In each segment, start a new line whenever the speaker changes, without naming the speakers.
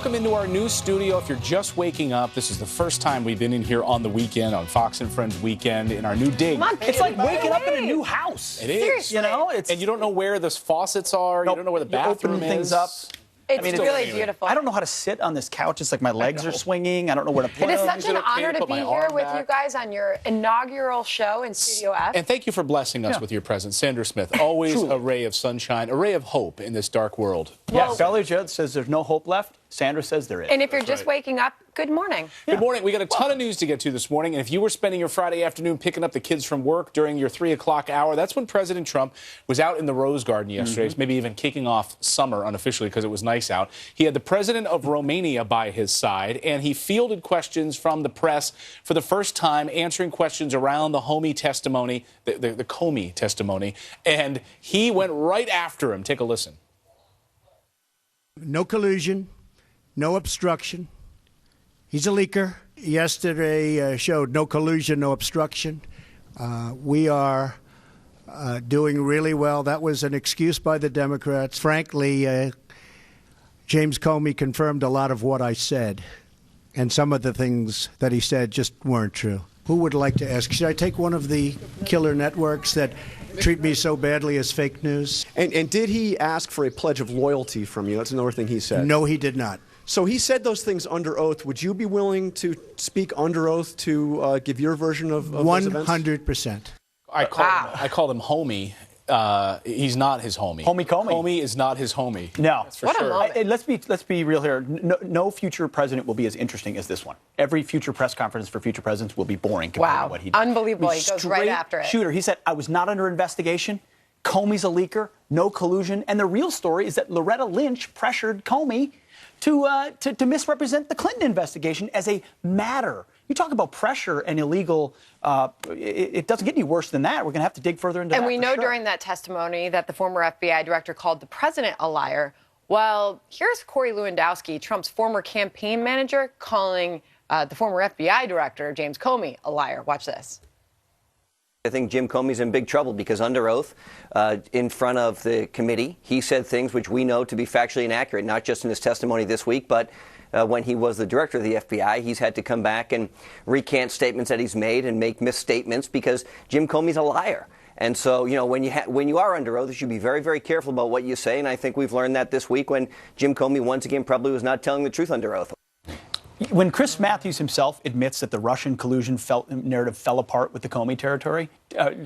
welcome into our new studio. If you're just waking up, this is the first time we've been in here on the weekend, on Fox and Friends weekend, in our new dig.
Come on, it's like waking up in a new house.
It is.
Seriously. You know,
and you don't know where the faucets are. Nope. You don't know where the bathroom
is. Things up.
It's really beautiful.
I don't know how to sit on this couch. It's like my legs are swinging. I don't know where to put
them.
It
is such an honor to be here with you guys on your inaugural show in Studio F.
And thank you for blessing us with your presence. Sandra Smith, always a ray of sunshine, a ray of hope in this dark world.
Well, Bella Judd says there's no hope left. Sandra says there is.
And if you're just waking up, good morning.
Good morning. We got a ton of news to get to this morning. And if you were spending your Friday afternoon picking up the kids from work during your 3 o'clock hour, that's when President Trump was out in the Rose Garden yesterday, maybe even kicking off summer unofficially because it was nice out. He had the president of Romania by his side, and he fielded questions from the press for the first time, answering questions around the Comey testimony, the Comey testimony. And he went right after him. Take a listen.
No collusion. No obstruction. He's a leaker. Yesterday showed no collusion, no obstruction. We are doing really well. That was an excuse by the Democrats. Frankly, James Comey confirmed a lot of what I said, and some of the things that he said just weren't true. Who would like to ask? Should I take one of the killer networks that treat me so badly as fake news?
And did he ask for a pledge of loyalty from you? That's another thing he said.
No, he did not.
So he said those things under oath. Would you be willing to speak under oath to give your version of those events?
100%.
I call him homie. He's not his homie.
Comey.
Comey is not his homie.
No.
That's for sure.
Let's be real here. No future president will be as interesting as this one. Every future press conference for future presidents will be boring compared to what he did.
Unbelievable. He goes right after it.
Shooter. He said, I was not under investigation. Comey's a leaker. No collusion. And the real story is that Loretta Lynch pressured Comey to misrepresent the Clinton investigation as a matter. You talk about pressure and illegal. It doesn't get any worse than that. We're going to have to dig further into that.
And we know during that testimony that the former FBI director called the president a liar. Well, here's Corey Lewandowski, Trump's former campaign manager, calling the former FBI director, James Comey, a liar. Watch this.
I think Jim Comey's in big trouble because under oath, in front of the committee, he said things which we know to be factually inaccurate, not just in his testimony this week, but when he was the director of the FBI, he's had to come back and recant statements that he's made and make misstatements because Jim Comey's a liar. And so, you know, when you are under oath, you should be very, very careful about what you say. And I think we've learned that this week when Jim Comey once again probably was not telling the truth under oath.
When Chris Matthews himself admits that the Russian collusion narrative fell apart with the Comey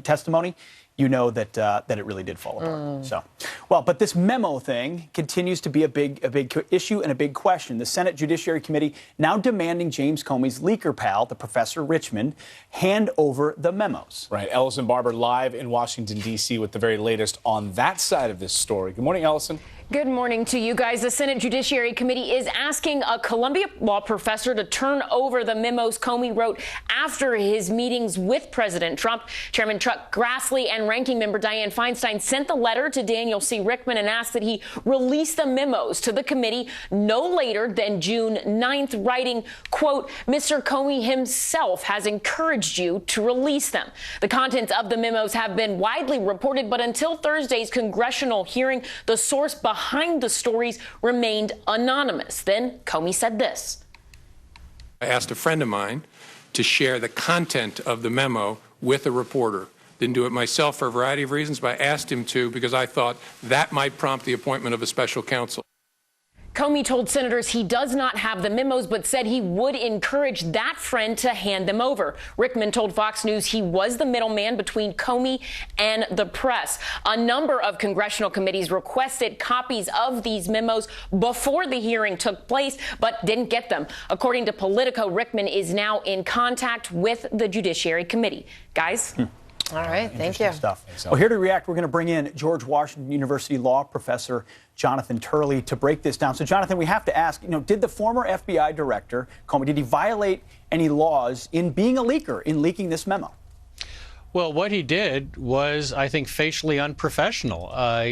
testimony, you know that it really did fall apart. So, well, but this memo thing continues to be a big issue and a big question. The Senate Judiciary Committee now demanding James Comey's leaker pal, the Professor Richmond, hand over the memos.
Right. Ellison Barber live in Washington, D.C. with the very latest on that side of this story. Good morning, Ellison.
Good morning to you guys. The Senate Judiciary Committee is asking a Columbia law professor to turn over the memos Comey wrote after his meetings with President Trump. Chairman Chuck Grassley and Ranking Member Dianne Feinstein sent the letter to Daniel C. Rickman and asked that he release the memos to the committee no later than June 9th, writing, quote, Mr. Comey himself has encouraged you to release them. The contents of the memos have been widely reported, but until Thursday's congressional hearing, the source behind the stories remained anonymous. Then Comey said this.
I asked a friend of mine to share the content of the memo with a reporter. Didn't do it myself for a variety of reasons, but I asked him to because I thought that might prompt the appointment of a special counsel.
Comey told senators he does not have the memos, but said he would encourage that friend to hand them over. Rickman told Fox News he was the middleman between Comey and the press. A number of congressional committees requested copies of these memos before the hearing took place, but didn't get them. According to Politico, Rickman is now in contact with the Judiciary Committee. Guys?
All right, thank you.
Stuff. Well, here to react, we're going to bring in George Washington University law professor Jonathon Turley to break this down. So, Jonathan, we have to ask, did the former FBI director, Comey, did he violate any laws in being a leaker, in leaking this memo?
Well, what he did was, I think, facially unprofessional.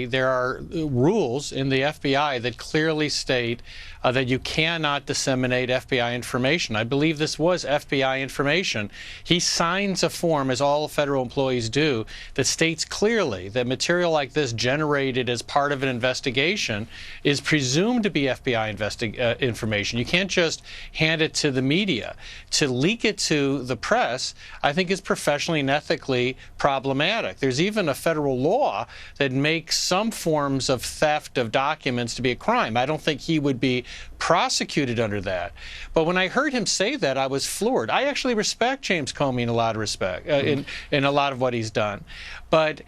There are rules in the FBI that clearly state that you cannot disseminate FBI information. I believe this was FBI information. He signs a form, as all federal employees do, that states clearly that material like this generated as part of an investigation is presumed to be FBI information. You can't just hand it to the media. To leak it to the press, I think, is professionally and ethically problematic. There's even a federal law that makes some forms of theft of documents to be a crime. I don't think he would be prosecuted under that. But when I heard him say that, I was floored. I actually respect James Comey in a lot of respect, in a lot of what he's done. But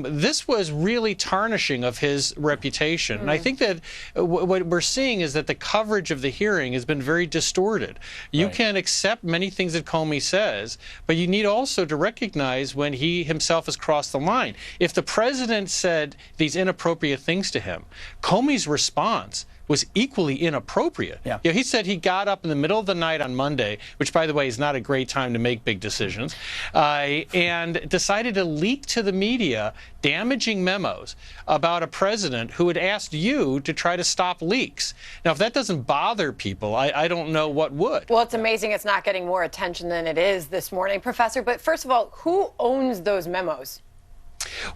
this was really tarnishing of his reputation. And I think that what we're seeing is that the coverage of the hearing has been very distorted. You can accept many things that Comey says, but you need also to recognize when he himself has crossed the line. If the president said these inappropriate things to him, Comey's response was equally inappropriate.
Yeah.
You know, he said he got up in the middle of the night on Monday, which, by the way, is not a great time to make big decisions, and decided to leak to the media damaging memos about a president who had asked you to try to stop leaks. Now, if that doesn't bother people, I don't know what would.
Well, it's amazing it's not getting more attention than it is this morning, Professor. But first of all, who owns those memos?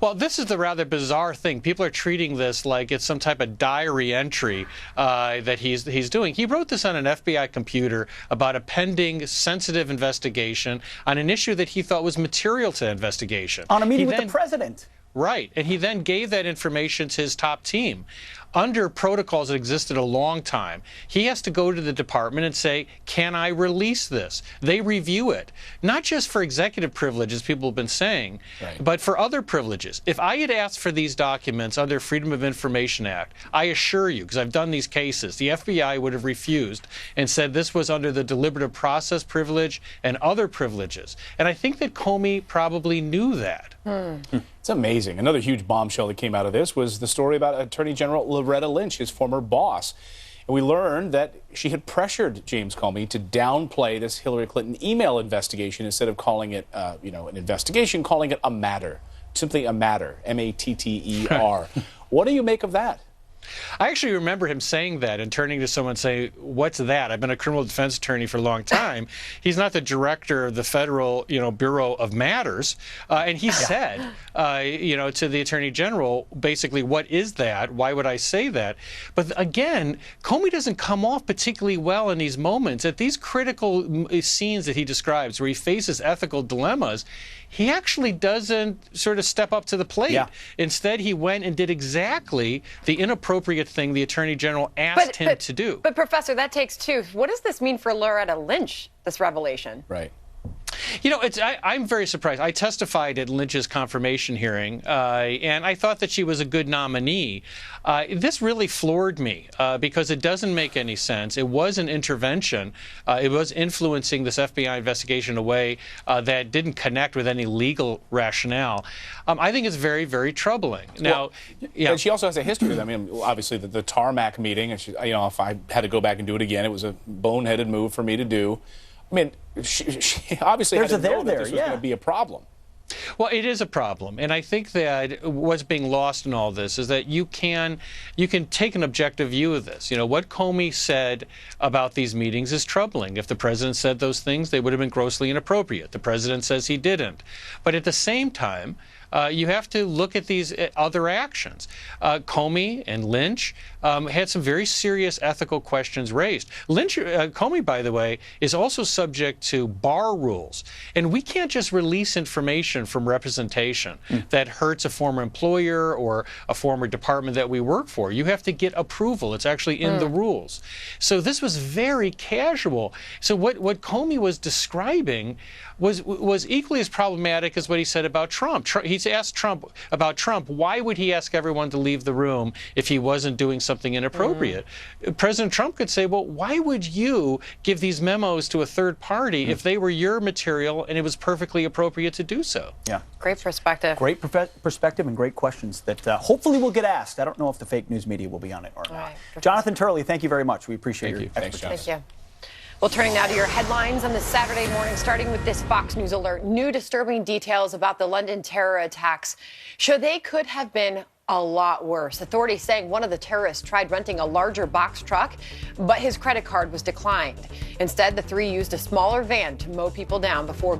Well, this is the rather bizarre thing. People are treating this like it's some type of diary entry that he's doing. He wrote this on an FBI computer about a pending sensitive investigation on an issue that he thought was material to investigation.
On a meeting with the president.
Right. And he then gave that information to his top team. Under protocols that existed a long time, he has to go to the department and say, can I release this? They review it, not just for executive privileges, people have been saying, but for other privileges. If I had asked for these documents under Freedom of Information Act, I assure you, because I've done these cases, the FBI would have refused and said this was under the deliberative process privilege and other privileges. And I think that Comey probably knew that.
It's amazing. Another huge bombshell that came out of this was the story about Attorney General Loretta Lynch, his former boss. And we learned that she had pressured James Comey to downplay this Hillary Clinton email investigation instead of calling it, an investigation, calling it a matter. Simply a matter, M-A-T-T-E-R. What do you make of that?
I actually remember him saying that and turning to someone and saying, what's that? I've been a criminal defense attorney for a long time. He's not the director of the Federal, Bureau of Matters. And he said, to the Attorney General, basically, what is that? Why would I say that? But again, Comey doesn't come off particularly well in these moments. At these critical scenes that he describes where he faces ethical dilemmas, he actually doesn't sort of step up to the plate. Yeah. Instead, he went and did exactly the inappropriate thing the Attorney General asked him to do.
But, Professor, that takes two. What does this mean for Loretta Lynch, this revelation?
Right.
I'm very surprised. I testified at Lynch's confirmation hearing, and I thought that she was a good nominee. This really floored me because it doesn't make any sense. It was an intervention. It was influencing this FBI investigation in a way that didn't connect with any legal rationale. I think it's very, very troubling. Now,
and she also has a history of, obviously the tarmac meeting, and if I had to go back and do it again, it was a boneheaded move for me to do. She obviously had to know that this was going to be a problem.
Well, it is a problem, and I think that what's being lost in all this is that you can take an objective view of this. What Comey said about these meetings is troubling. If the president said those things, they would have been grossly inappropriate. The president says he didn't. But at the same time, you have to look at these other actions. Comey and Lynch had some very serious ethical questions raised. Comey, by the way, is also subject to bar rules. And we can't just release information from representation that hurts a former employer or a former department that we work for. You have to get approval. It's actually in the rules. So this was very casual. So what Comey was describing was equally as problematic as what he said about Trump. He's asked Trump about Trump, why would he ask everyone to leave the room if he wasn't doing something inappropriate? President Trump could say, well, why would you give these memos to a third party if they were your material and it was perfectly appropriate to do so?
Yeah.
Great perspective.
Great perspective and great questions that hopefully will get asked. I don't know if the fake news media will be on it or not.
Right.
Jonathon Turley, thank you very much. We appreciate your expertise.
Thanks, Jonathan.
Thank you. Well, turning now to your headlines on this Saturday morning, starting with this Fox News alert. New disturbing details about the London terror attacks show they could have been a lot worse. Authorities saying one of the terrorists tried renting a larger box truck, but his credit card was declined. Instead, the three used a smaller van to mow people down before